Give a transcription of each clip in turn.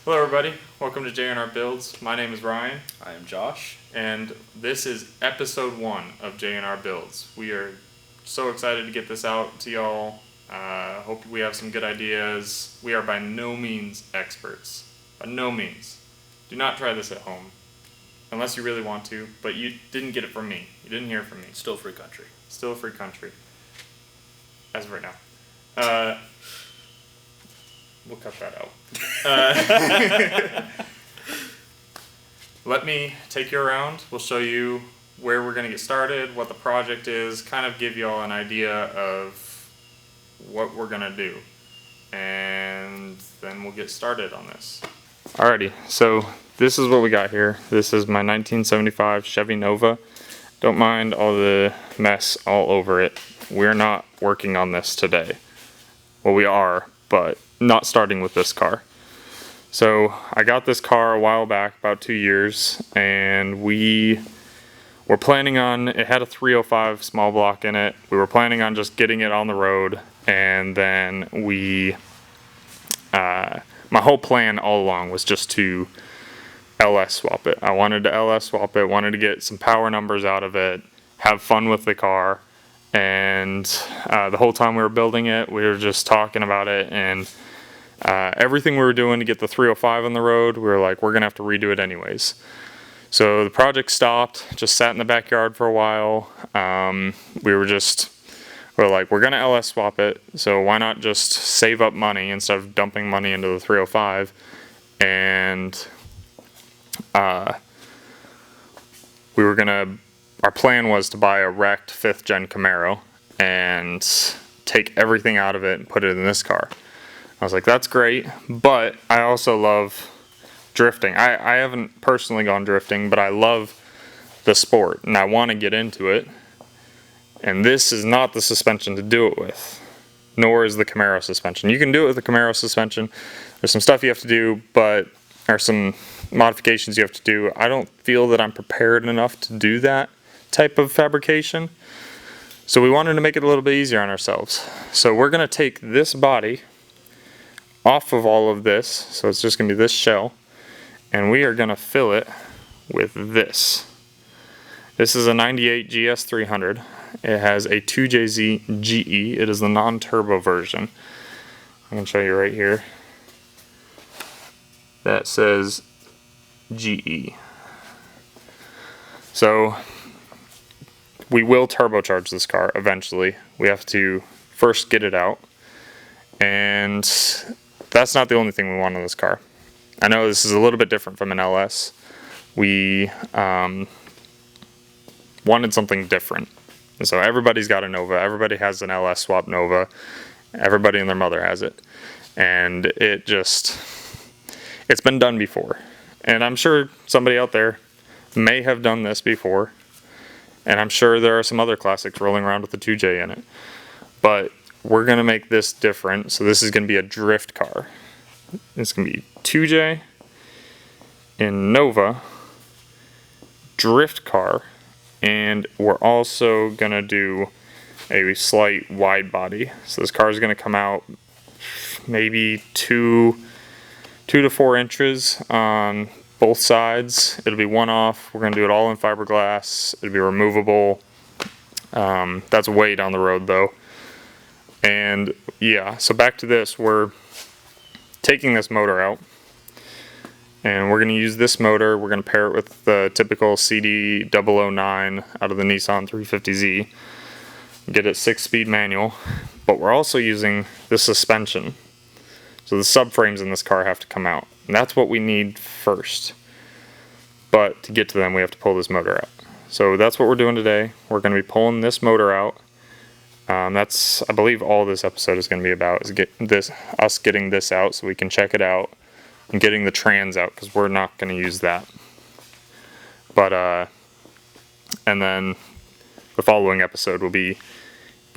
Hello everybody, welcome to j&rbuilds. My name is Ryan. I am Josh. And this is episode 1 of j&rbuilds. We are so excited to get this out to y'all. Hope we have some good ideas. We are by no means experts. By no means. Do not try this at home. Unless you really want to, but you didn't get it from me. You didn't hear it from me. Still free country. Still a free country. As of right now. We'll cut that out. Let me take you around. We'll show you where we're going to get started, what the project is, kind of give you all an idea of what we're going to do. And then we'll get started on this. Alrighty, so this is what we got here. This is my 1975 Chevy Nova. Don't mind all the mess all over it. We're not working on this today. Well, we are, but not starting with this car. So I got this car a while back, about 2 years, and we were planning on, it had a 305 small block in it. We were planning on just getting it on the road, and then my whole plan all along was just to LS swap it. I wanted to LS swap it, wanted to get some power numbers out of it, have fun with the car, and the whole time we were building it, we were just talking about it, and everything we were doing to get the 305 on the road, we were like, we're gonna have to redo it anyways. So the project stopped, just sat in the backyard for a while. We're like, we're gonna LS swap it, so why not just save up money instead of dumping money into the 305? And our plan was to buy a wrecked 5th gen Camaro and take everything out of it and put it in this car. I was like, that's great, but I also love drifting. I haven't personally gone drifting, but I love the sport and I want to get into it. And this is not the suspension to do it with, nor is the Camaro suspension. You can do it with the Camaro suspension. There's some stuff you have to do, but there's some modifications you have to do. I don't feel that I'm prepared enough to do that type of fabrication. So we wanted to make it a little bit easier on ourselves. So we're going to take this body off of all of this, so it's just going to be this shell, and we are going to fill it with this. This is a 98 GS 300. It has a 2JZ GE. It is the non-turbo version. I can show you right here. That says GE. So we will turbocharge this car eventually. We have to first get it out, and that's not the only thing we want on this car. I know this is a little bit different from an LS. We wanted something different. So everybody's got a Nova. Everybody has an LS swap Nova. Everybody and their mother has it. And it's been done before. And I'm sure somebody out there may have done this before. And I'm sure there are some other classics rolling around with the 2J in it. But we're going to make this different. So this is going to be a drift car. It's going to be 2J in Nova, drift car, and we're also going to do a slight wide body. So this car is going to come out maybe 2 to 4 inches on both sides. It'll be one off. We're going to do it all in fiberglass. It'll be removable. That's way down the road though. And yeah, so back to this, we're taking this motor out, and we're going to use this motor. We're going to pair it with the typical CD009 out of the Nissan 350Z, get it 6-speed manual, but we're also using the suspension. So the subframes in this car have to come out, and that's what we need first. But to get to them, we have to pull this motor out. So that's what we're doing today. We're going to be pulling this motor out. That's, I believe, all this episode is going to be about, is us getting this out so we can check it out, and getting the trans out, because we're not going to use that. But and then the following episode will be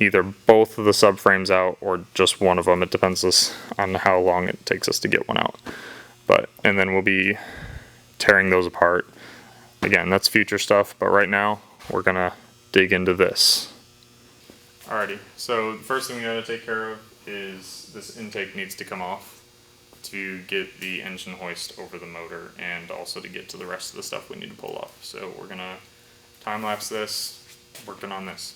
either both of the subframes out or just one of them. It depends on how long it takes us to get one out. And then we'll be tearing those apart. Again, that's future stuff, but right now we're gonna dig into this. Alrighty, so the first thing we gotta take care of is this intake needs to come off. to get the engine hoist over the motor and also to get to the rest of the stuff we need to pull off. So we're gonna time lapse this, working on this.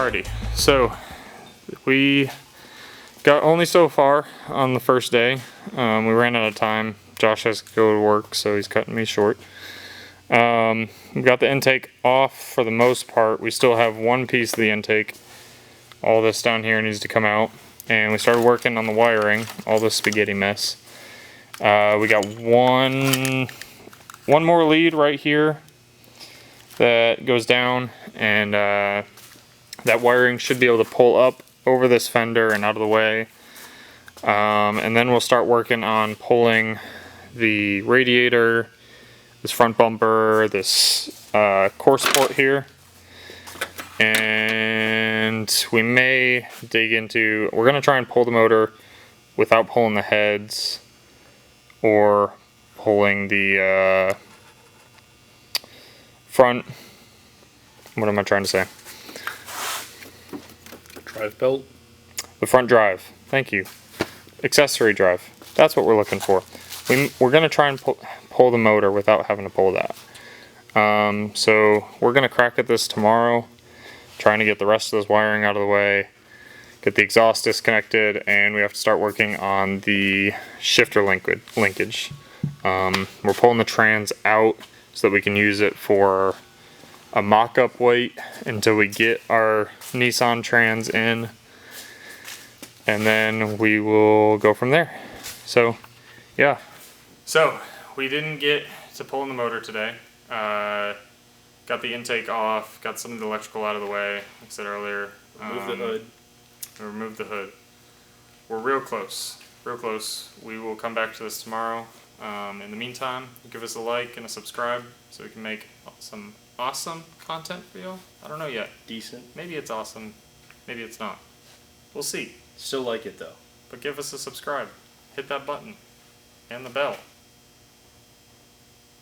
Alrighty, so we got only so far on the first day. We ran out of time. Josh has to go to work, so he's cutting me short. We got the intake off for the most part. We still have one piece of the intake. All this down here needs to come out. And we started working on the wiring, all this spaghetti mess. We got one more lead right here that goes down, and that wiring should be able to pull up over this fender and out of the way. And then we'll start working on pulling the radiator, this front bumper, this core support here. And we may dig into, we're going to try and pull the motor without pulling the heads or pulling the front, what am I trying to say? Drive belt? The front drive, thank you. Accessory drive, that's what we're looking for. We're going to try and pull the motor without having to pull that. So we're going to crack at this tomorrow, trying to get the rest of this wiring out of the way, get the exhaust disconnected, and we have to start working on the shifter linkage. We're pulling the trans out so that we can use it for a mock-up weight until we get our Nissan trans in, and then we will go from there. So yeah, so we didn't get to pulling the motor today. Got the intake off, got some of the electrical out of the way, like I said earlier. Remove the hood. Remove the hood. We're real close, real close. We will come back to this tomorrow. In the meantime, give us a like and a subscribe so we can make some awesome content for you. I don't know yet. Decent. Maybe it's awesome, maybe it's not. We'll see. Still like it though. But give us a subscribe. Hit that button and the bell.